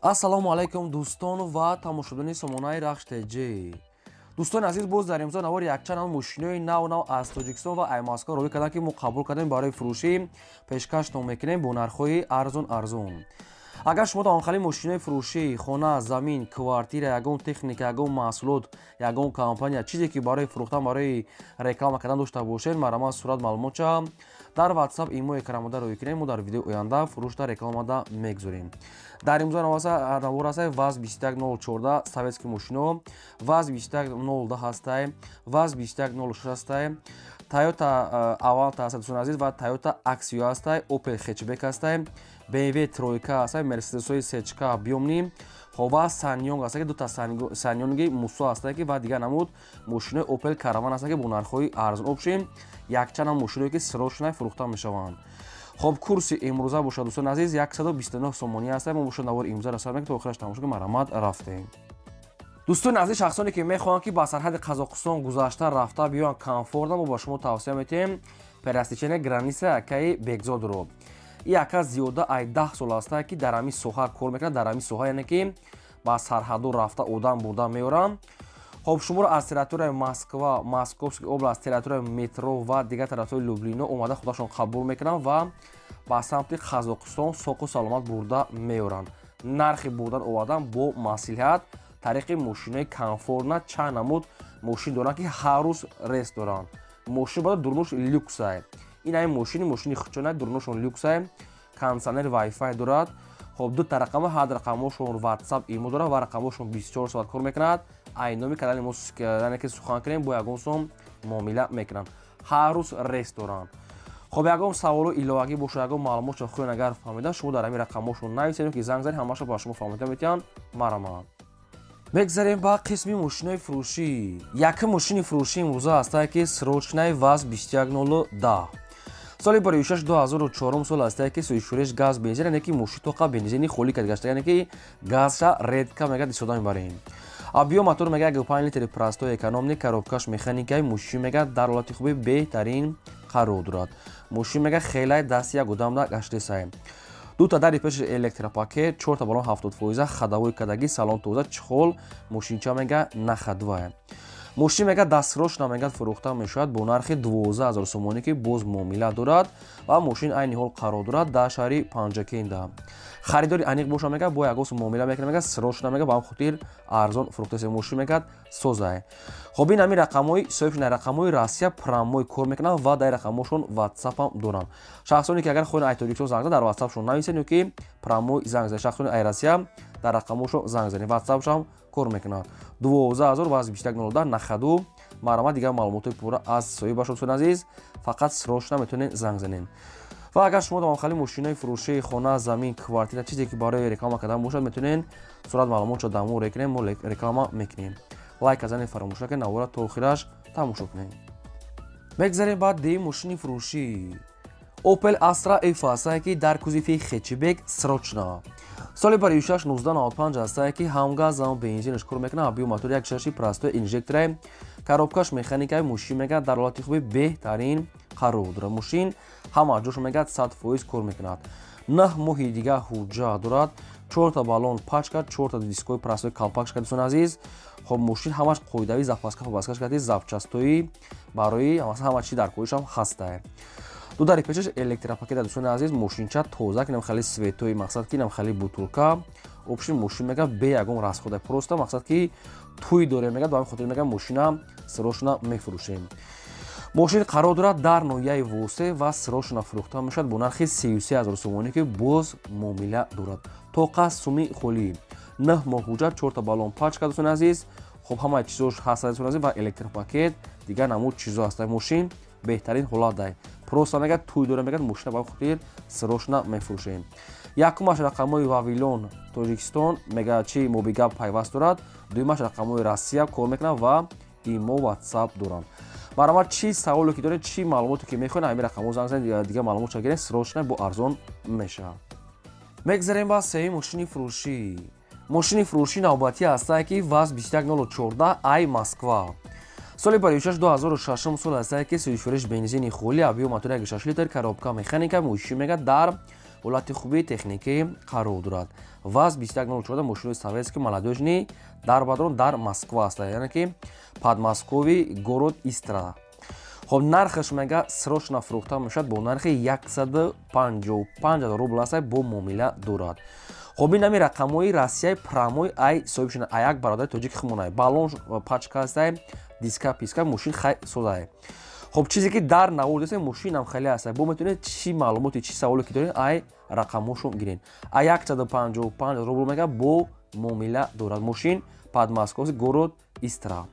ассалому алайкум дӯстону ва тамошобини сомонаи рахш теҷи. дӯстони азиз, боз дар имзо навори якчанд мошинои нав аз Тоҷикистон ва Аймаско робӣ кардем ки мо қабул кардем барои фурӯшӣ пешкашном мекунем бо нархҳои арзон. агар шумо дохали мошинои фурӯшӣ хона, замин, квартира, ягон техника, ягон маҳсулот, ягон компания чизе ки барои фурӯхтан, барои реклама кардан дошта бошед, марама сурат маълумотша дар WhatsApp имои карамода рӯй кунем. мо дар видеои оянда фурӯшта рекламада мегузорем. дар имзо навор ҳастай ВАЗ-21014 советски мошино, ВАЗ-21010 ҳастай, ВАЗ-21006 ҳастай, Toyota Avanti ҳастай дӯстони азиз ва Toyota Axio ҳастай, Opel Hatchback ҳастай, BMW тройка ҳастай, Mercedes-ҳои сечка объёмни, ва Sanyong ҳастай ки дута Sanyong-и Musso ҳастай ки ва дигар намуд мошинои Opel Caravan ҳастай ки бо нархҳои арзон. обшим якчанд мошиное ки срочно фурӯхта мешаванд. хоб курси имрӯза бошад дӯстони азиз 129 сомонӣ ҳастай. мо бошад навори имзо расад мекунем то охираш тамошо ки марамат рафтем. дӯстони азиз, шахсоне ки мехоҳанд ки ба сарҳади Қазоқистон гузашта рафта биёянд комфортно, мо ба шумо тавсия метем пересечение границы Акаи Бекзодро. ин ака зиёда ай 10 сол ҳастай ки дар ҳамин соҳа кор мекунад. дар ҳамин соҳа яъне ки ба сарҳаду рафта одам бурда меоранд. хоб шуморо аз территорияи Москва, Московский област, территорияи метро ва дигар тарафҳои Люблино омада худашон қабул мекунанд ва ба самти Қазоқистон соқу саломат бурда меоранд. нархи бурдан овардан бо маслиҳат тариқи мошинои комфортна чанд намуд мошин доранд ки ҳар рӯз рейс доранд. мошин буда дурнуш люксай. ин ҳамин мошини хучона дурнушон люксай, кондиционер Wi-Fi дорад. хоб дута рақама, ҳар рақамошон WhatsApp имо дорад ва рақамошон 24 соат кор мекунад. айноми канали мо ки сухан кунем бо ягон сом муомила мекунанд. ҳар рӯз рейс доранд. хоб ягон саволу иловагӣ бошад, ягон маълумотшо хуён агар фаҳмидан, шумо дар ҳамин рақамошон нависед ки занг занед, ҳамаашо ба шумо фаҳмида метиҳанд. марамат мегзарем ба қисми мошинои фурӯшӣ. якум мошини фурӯшӣ имрӯза ҳастай ки срочнаи ВАЗ-21010. соли бори 2004 сол ҳастай ки сӯишуреш газ бензин, яъне ки мошин тоқа бензини холӣ карда гашта, яъне ки газша редка мегӯяд истода мебарем. объём мотор мегӯяд 1.5 литри простой экономник, коробкаш механикаи мошин мегӯяд дар ҳолати хуби беҳтарин қарор дорад. мошин мегӯяд хелаи дасти як одамда гаштесай. дута дари пешаш электропакет, 4 та балон 70%, хадавои кадагӣ, салон тоза, чихол, мошинча мегӯяд нахадвай. мошин мегӯяд дастсрочно мегӯяд фурӯхта мешавад бо нархи 12 000 сомонӣ ки боз муомила дорад ва мошин айни ҳол қарор дорад дар шаҳри Панҷакенда. харидори аниқ боша мегӯяд бо ягон сом муомила мекунад, мегӯяд срочно мегӯяд ба ҳам хотир арзон фурӯхтасе. мошин мегӯяд созай. хоб ин ҳамин рақамҳои софина рақамҳои Россия промой кор мекунанд ва дар рақамошон WhatsApp ҳам доранд. шахсоне ки агар хоҳед ай Тоҷикистон занг занед, дар WhatsAppшон нависед, ё ки промой занг занед. шахсони ай Россия дар рақамошон занг занед, WhatsAppшон кор мекунад. 12000 ВАЗ-210 нахаду. марамат дигар маълумотои пурра аз соҳибашон дӯстони азиз, фақат срочно метавонед занг занед. ва агар шумо дохали мошинои фурӯшии хона, замин, квартира чизе ки барои реклама кардан бошад, метавонед сурат маълумотшо дар мо рекунем, мо реклама мекунем. лайк казанед фаромӯш накунед, навора то охираш тамошо кунед. мегзарем ба дем мошини фурӯшӣ. Opel Astra F ҳастай ки дар кузифи Hatchback срочно. соли бори 1995 ҳастай ки ҳам газ ҳам бензинаш кор мекунад. объём мотори 1.6 простой инжекторай, коробкаш механикаи мошин мегӯяд дар ҳолати хуби беҳтарин қарор дорад. мошин ҳама ҷошо мегӯяд 100% кор мекунад. 9 моҳи дигар ҳуҷҷат дорад. 4 та балон пачка, 4 та дискои простой компактш кард дӯстони азиз. хоб мошин ҳамаш қоидави запаска паскаш карди, запчастои барои ҳама чиз дар коришам ҳастай. ду дари пешаш электропакет дӯстони азиз, мошинча тоза ки намхали светои мақсад ки намхали бутулка. обшин мошин мегӯяд бе ягон расхода, просто мақсад ки тӯй дорем мегӯяд, ба ҳамин хотир мегӯяд мошина срочно мефурӯшем. мошин қарор дорад дар ноҳияи Восе ва срочно фурӯхта мешавад бо нархи 33 000 сомонӣ ки боз муомила дорад. тоқа суми холӣ, 9 моҳ ҳуҷҷат, 4 та балон пачка дӯстони азиз. хоб ҳамаи чизош ҳаста дӯстони азиз ва электропакет дигар намуд чизо ҳаста. мошин беҳтарин ҳолат дай. просто мегӯяд тӯй дорем мегӯяд мошина ба ҳамин хотир срочно мефурӯшем. якумаш рақамҳои Вавилон Тоҷикистон мегӯяд чи мобигап пайваст дорад. дуюмаш рақамҳои Россия кор мекунад ва имо WhatsApp доранд. марамат чи саволе ки доред, чи маълумоте ки мехоҳед, ҳамин рақамҳо занг занед, дигар маълумотшо гиред, срочно бо арзон мешавад. мегзарем ба сеюм мошини фурӯшӣ. мошини фурӯшии навбатӣ ҳастай ки ВАЗ-21014 ай Москва. соли бори 2006 сол ҳастай ки сӯишуреш бензини холӣ, объём мотори 1.6 литр, коробка механика, мошин мегӯяд дар ҳолати хуби техникӣ қарор дорад. ВАЗ 2104 мошинои советски молодежни дар бадрон дар Москва аст, яъне ки подмоскови город Истра. خب نرخش میگه سراشنا فروخته میشد با نرخ 155,000 روبل است با معامله دارد. خب این نمی رقمای روسیه پراموی ای صاحبشون یک برادر تاجیک خمونای بالون پاچکا است دیسکا پیسکا ماشین خیلی سوزه. خب چیزی که در نورد است ماشین هم خیلی است با میتونه چی معلوماتی چی سوالی که دارین ای رقماشون گیرین. 155,000 روبل میگه با معامله دارد ماشین подмосковский город Истра.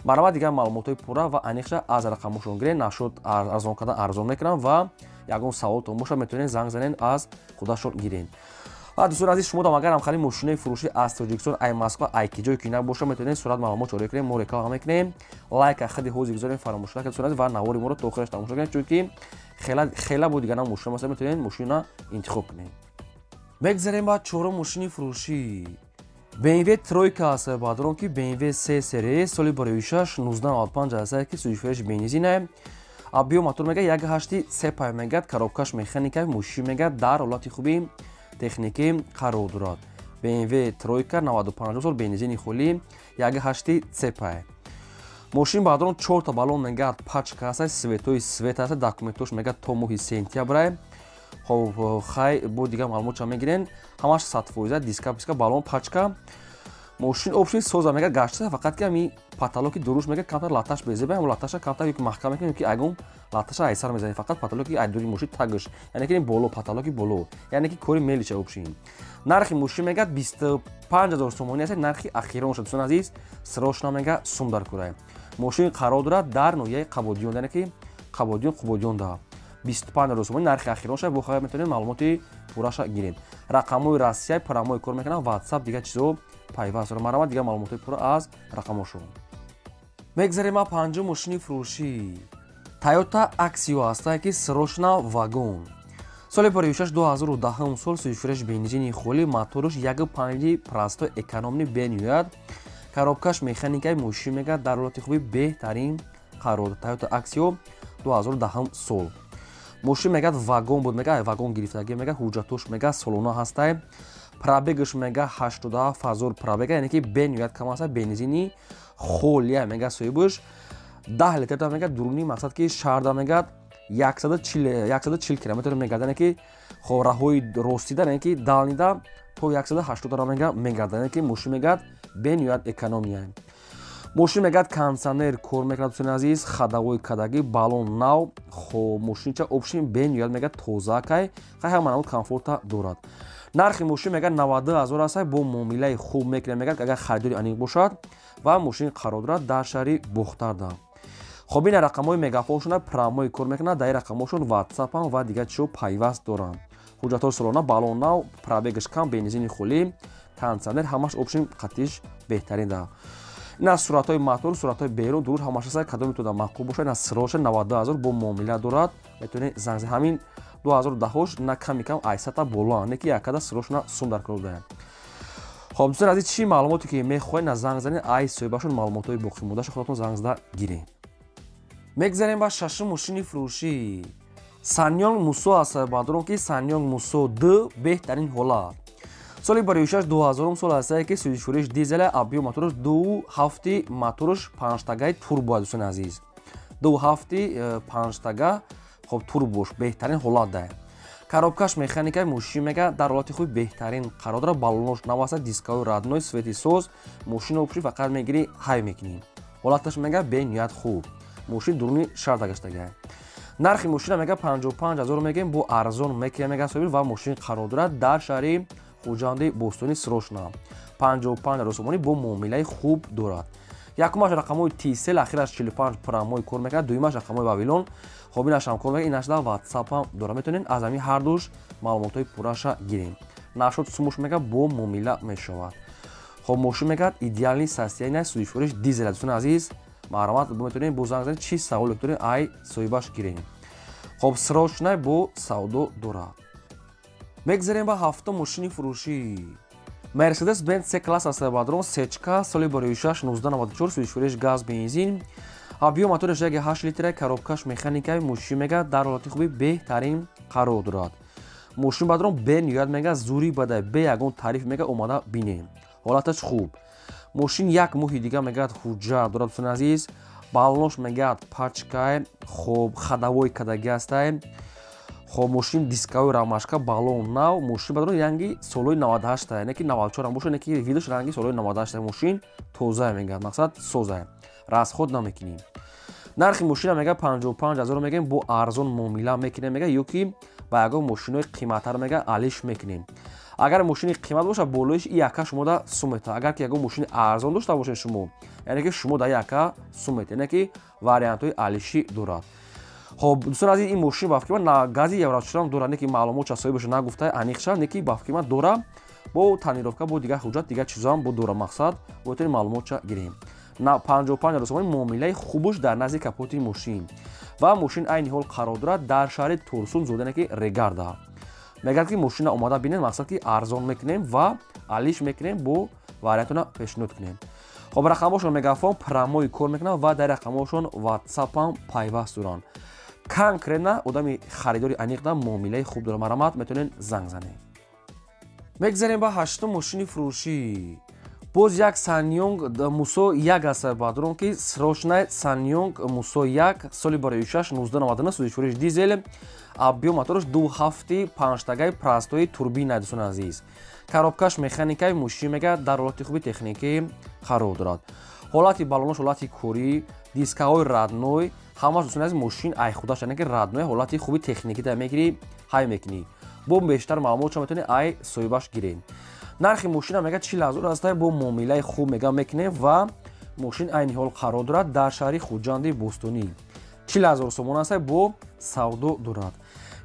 барои дигар маълумотои пурра ва аниқша аз рақамошон гирен нашуд арзон кардан арзон мекунам ва ягон саволтон боша метавонед занг занен аз худашон гирен. ва дӯстон азиз шумо дам агар ҳам хали мошинаи фурӯши аз тоҷикистон ай москва ай ки ҷое ки набоша метавонед сурат маълумот ҷорӣ кунем мо реклама мекунем лайк ахади ҳозир гузорем фаромӯш накунед дӯстон азиз ва навори моро то охираш тамошо кунед чунки хела бо дигар мошина маса метавонед мошина интихоб кунед. мегзарем ба чорум мошини фурӯшӣ BMW тройка аст бадрон ки BMW 3 серия соли барои 6 1995 аст ки сӯзишфареш бензин абиё мотор мега 1.8 3 мегат коробкаш механика мошин мега дар ҳолати хуби техникӣ қарор дорад. BMW тройка 95 сол бензини холӣ 1.8 3 мошин бадрон 4 та баллон мега пачка аст светои свет аст документош мега то моҳи сентябр. خب خای بود دیگه معلومات چه میگیرن همش 100% دیسکا پیسکا بالون پاچکا ماشین اپشن سوزا میگه گشته فقط که می پاتالوکی دروش میگه کمتر لاتاش بزنه هم لاتاش کمتر یک محکم میکنه که اگم لاتاش ایسر میزنه فقط پاتالوکی ایدوری ماشین تاگش یعنی که این بولو پاتالوکی بولو یعنی که کوری میلیچه اپشن نرخ ماشین میگه 25000 سومونی است نرخ اخیرون شد دوستان عزیز سراشنا میگه سوم در کورای ماشین قرار دارد در نوعی قبودیون یعنی که قبودیون دا 25 сомон нархи ахиронша бо хабар метавонед маълумоти пурраша гиред. Рақамои Россия парамои кор мекунад WhatsApp дигар чизо пайваст дорад. Марама дигар маълумоти пурра аз рақамошон. мегзарем ба панҷум мошини фурӯшӣ. Toyota Axio аст ки срочна вагон. соли барои 6 2010 сол сӯзишфареш бензини холӣ моторуш 1.5 простой экономни бенӯяд. коробкаш механикаи мошин мега дар ҳолати хуби беҳтарин қарор. Toyota Axio 2010 сол мошин мегад вагон буд мега вагон гирифтаги мега ҳуҷҷатош мега солона ҳастай пробегаш мега 87000 пробега яъне ки бенӯяд кам аст бензини холия мега соҳибуш 10 литр мега дуруни мақсад ки шаҳрда мегад 140 километр мегарда яъне ки раҳои ростида яъне ки далнида то 180 мега мегарда яъне ки мошин мегад бенӯяд экономия мошин мегад кондиционер кор мекунад дӯстони азиз хадавои кадаги балон нав хо мошинча опшин бенӯяд мегад тозакай хай ҳаманамуд комфорта дорад. нархи мошин мегад 92000 аст бо муомилаи хуб мекунад мегад агар харидори аниқ бошад ва мошин қарор дорад дар шаҳри бухтарда. хоб ин рақамҳои мегафоншона промои кор мекунад дар рақамошон WhatsApp ва дигар чизо пайваст доранд. ҳуҷҷатҳои солона балон нав пробегаш кам бензини холӣ кондиционер ҳамаш опшин қатиш беҳтарин да. ин аз суратҳои мотор суратҳои берун дуруд ҳамаш аст кадом метавонад маъқул бошад ин аз сроша 90000 бо муомила дорад метавонед занг ҳамин 2010 на ками кам айсата боло не ки якада срошна сум дар кор дорад. хоб дӯстон азиз чӣ маълумоте ки мехоҳед на занг занед ай соҳибашон маълумотҳои боқӣ мондаашо худатон занг зада гиред. мегзарем ба шашум мошини фурӯшӣ. Sanyong Musso аст бадрон ки Sanyong Musso 2 беҳтарин ҳолат. соли барои 6 2000 сол аст ки сӯзишфареш дизеля абиё моторуш 2.7 моторуш 5 тагаи турбо аст дӯстон азиз 2.7 5 тага хоб турбош беҳтарин ҳолат дорад. коробкаш механикаи мошин мега дар ҳолати хуби беҳтарин қарор дорад. балонош нав аст дискаҳои радной свети соз мошина опши фақат мегири ҳай мекунӣ ҳолаташ мега бенӯяд хуб мошин дуруни шарда гаштага. нархи мошина мега 55000 мегем бо арзон мекия мега собир ва мошин қарор дорад дар шаҳри хуҷанди бостони срочна 55000 сомонӣ бо муомилаи хуб дорад. якумаш рақамои тисел ахираш 45 промои кор мекунад дуюмаш рақамои вавилон хобинаш ҳам кор мекунад инаш дар WhatsApp ҳам дорад метавонед аз ҳамин ҳар душ маълумотҳои пурраша гирем. нашуд сумуш мега бо муомила мешавад. хоб мошин мегад идеални состояние сӯзишфареш дизел дӯстон азиз маълумот метавонед бо занг занед чӣ савол доред ай соҳибаш гирем. хоб срочна бо савдо дорад. мегзарем ба ҳафтум мошини фурӯшӣ. Mercedes Benz C-класс аст бадрон сечка соли барои 6 1994 сӯзишфареш газ бензин абиё мотораш 1.8 литр коробкаш механикаи мошин мега дар ҳолати хуби беҳтарин қарор дорад. мошин бадрон бе ниҳоят мега зури бадай бе ягон тариф мега омада бинем. ҳолаташ хуб. мошин як моҳи дига мегӯяд ҳуҷҷат дорад дӯстони азиз. балонош мегӯяд пачкай, хоб хадавои кадаги астай. хоб мошин дискаҳои рамашка, балон нав, мошин бадрон янги солҳои 98 яъне ки 94 ам боша, яъне ки видош ранги солҳои 98 мошин тоза мегӯяд, мақсад соза. расход намекунем. нархи мошина мега 55000 мегем, бо арзон муомила мекунем мега, ё ки ба ягон мошинои қиматтар мега алиш мекунем. агар мошини қимат боша болоиш яка шумо да сум мета. агар ки ягон мошини арзон дошта бошед шумо, яъне ки шумо да яка сум мета, яъне ки вариантҳои алиши дорад. хоб дӯстон азиз, ин мошин ба фикр ман на гази еврочарам дорад, не ки маълумот часои боша нагуфта аниқ шад, не ки ба фикр ман дора бо танировка, бо дига ҳуҷҷат, дига чизам бо дора, мақсад бо тани маълумотча гирем. на 55 сомони муомилаи хубуш дар назди капоти мошин ва мошин айни ҳол қарор дорад дар шаҳри Турсун, зодане ки Регарда. мегӯяд ки мошина омада бинем, мақсад ки арзон мекунем ва алиш мекунем, бо вариантона пешниҳод кунем. хоб рақамҳошон мегафон прамои кор мекунанд ва дар рақамҳошон ватсапам пайваст доранд. конкретна одами харидори аниқда муомилаи хуб дорад, марамат метавонед занг занед. мегзарем ба ҳаштум мошини фурӯшӣ. боз як Sanyong Muso 1 аст бадрон ки срочная Sanyong Muso 1 соли барои 6 1999 судишвориш дизел, объем мотораш 2 ҳафти 5 тагаи прастои турбина дӯстон азиз. коробкаш механикаи мошин мега дар ҳолати хуби техникӣ қарор дорад. ҳолати балонош ҳолати кӯрӣ, дискаҳои радной, ҳамаш дӯстон азиз мошин айхудаш, яъне ки радной ҳолати хуби техникӣ да мегирӣ, ҳай мекунӣ. бо бештар маълумотшо метавонӣ ай соҳибаш гирем. нархи мошина мега 40000 аст, бо муомилаи хуб мега мекунем ва мошин айни ҳол қарор дорад дар шаҳри Хуҷанди Бостонӣ. 40000 сомон аст, бо савдо дорад.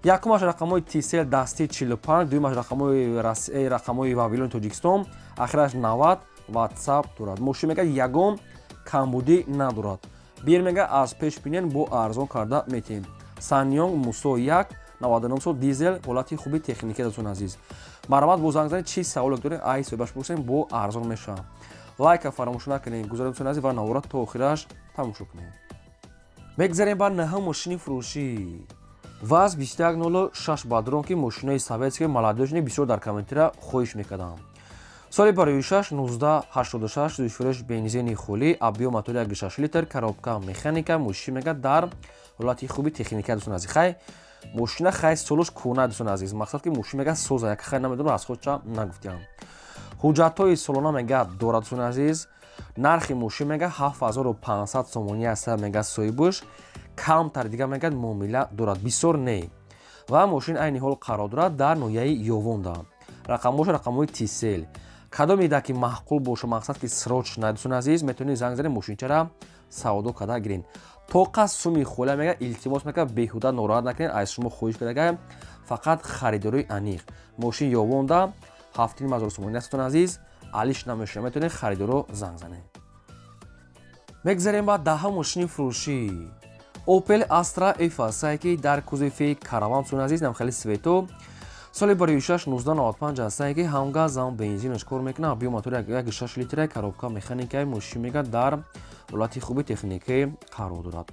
якумаш рақамҳои Тисел дасти 45, дуюмаш рақамҳои Вавилони Тоҷикистон, ахираш 90 ватсап дорад. мошин мега ягон камбудӣ надорад. бир мега аз пеш бинен, бо арзон карда метем. Sanyong Muso 1 99 сол дизел, ҳолати хуби техника дӯстон азиз. марамат бо занг занед, чи савол доред ай соҳибаш пурсем, бо арзон мешавад. лайка фаромӯш накунед, гузаред дӯстон азиз, ва навора то охираш тамошо кунед. мегзарем ба наҳум мошини фурӯшӣ. ваз 2106 бадрон ки мошинои советские молодежни бисёр дар комментира хоҳиш мекардам. соли барои 6 1986 дӯшфурӯш бензини холӣ, объем мотори 1.6 литр, коробка механика, мошин мега дар ҳолати хуби техника дӯстон азиз. хай мошина хай солуш кӯна дӯстон азиз, мақсад ки мошин мега соза, як хай намедонам, аз худча нагуфтам. ҳуҷҷатҳои солона мега дорад дӯстон азиз. нархи мошин мега 7500 сомони аст, мега соҳибуш камтар дига мега муомила дорад, бисёр не. ва мошин айни ҳол қарор дорад дар ноҳияи Ёвонда. рақамҳош рақамҳои Тисел. кадом ида ки маъқул боша, мақсад ки срочна дӯстон азиз, метавонед занг занед мошинчара савдо карда гирен. тоқа суми холия мега илтимос мека беҳуда нороҳат накунед, аз шумо хоҳиш кардагам фақат харидории аниқ. мошин Ёвонда 7500 сомони аст дӯстон азиз, алиш намешавад, метавонед харидоро занг занед. мегзарем ба даҳум мошини фурӯшӣ. Opel Astra F аст ки дар кузови караван дӯстон азиз, намхели свето. соли барои 6 1995 аст ки ҳам газ ҳам бензинаш кор мекунад, объем мотори 1.6 литр, коробка механикаи мошин мега дар ҳолати хуби техникӣ қарор дорад.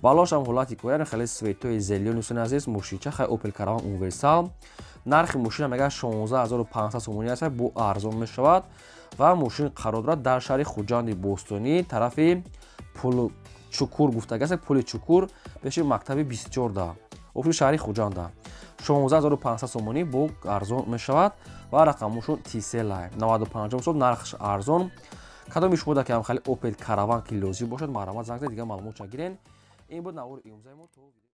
балош ҳам ҳолати кӯяр, хеле светои зелёни дӯстон азиз, мошинча хай Opel Caravan универсал. нархи мошина мега 16500 сомони аст, бо арзон мешавад ва мошин қарор дорад дар шаҳри Хуҷанди Бостонӣ, тарафи Чукур гуфтааст, пули Чукур пеши мактаби 24 офиси шаҳри Хуҷанда. 16500 сомонӣ бо арзон мешавад ва рақамошон Тисел 95 сол, нархш арзон. кадоми шумо да ки ҳам хали Opel Caravan ки лозим бошад, маърамат занг занед, дига маълумотша гирен. ин буд навори имрӯзаи мо.